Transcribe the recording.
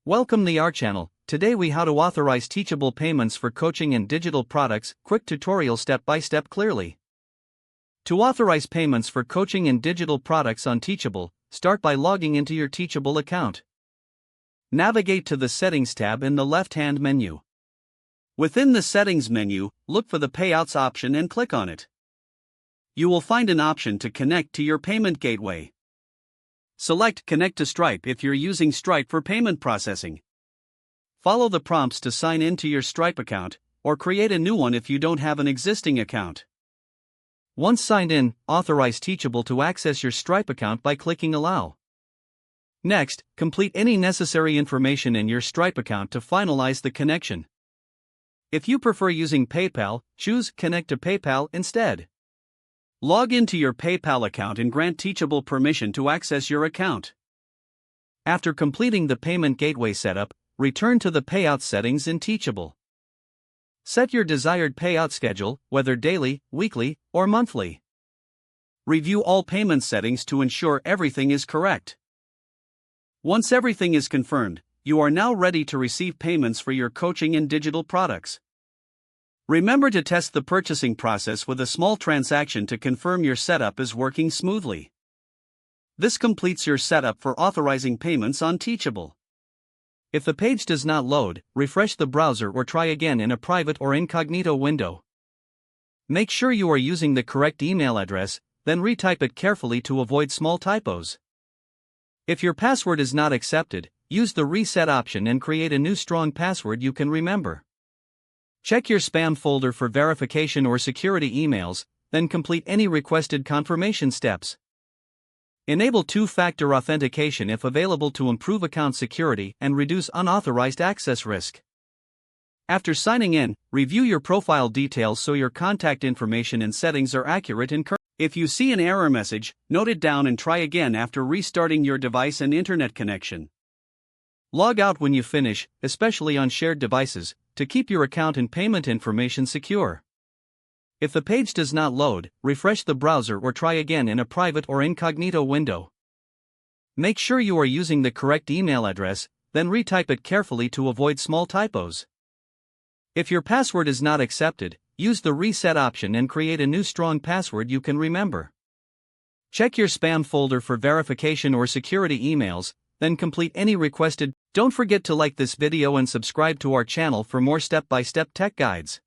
Welcome to our channel. Today we how to authorize teachable payments for coaching and digital products. Quick tutorial step by step clearly. To authorize payments for coaching and digital products on Teachable, start by logging into your Teachable account. Navigate to the Settings tab in the left-hand menu. Within the Settings menu, look for the Payouts option and click on it. You will find an option to connect to your payment gateway. Select Connect to Stripe if you're using Stripe for payment processing. Follow the prompts to sign in to your Stripe account, or create a new one if you don't have an existing account. Once signed in, authorize Teachable to access your Stripe account by clicking Allow. Next, complete any necessary information in your Stripe account to finalize the connection. If you prefer using PayPal, choose Connect to PayPal instead. Log into your PayPal account and grant Teachable permission to access your account. After completing the payment gateway setup, return to the payout settings in Teachable. Set your desired payout schedule, whether daily, weekly, or monthly. Review all payment settings to ensure everything is correct. Once everything is confirmed, you are now ready to receive payments for your coaching and digital products. Remember to test the purchasing process with a small transaction to confirm your setup is working smoothly. This completes your setup for authorizing payments on Teachable. If the page does not load, refresh the browser or try again in a private or incognito window. Make sure you are using the correct email address, then retype it carefully to avoid small typos. If your password is not accepted, use the reset option and create a new strong password you can remember. Check your spam folder for verification or security emails, then complete any requested confirmation steps. Enable two-factor authentication if available to improve account security and reduce unauthorized access risk. After signing in, review your profile details so your contact information and settings are accurate and correct. If you see an error message, note it down and try again after restarting your device and internet connection. Log out when you finish, especially on shared devices, to keep your account and payment information secure. If the page does not load, refresh the browser or try again in a private or incognito window. Make sure you are using the correct email address, then retype it carefully to avoid small typos. If your password is not accepted, use the reset option and create a new strong password you can remember. Check your spam folder for verification or security emails, then complete any requested. Don't forget to like this video and subscribe to our channel for more step-by-step tech guides.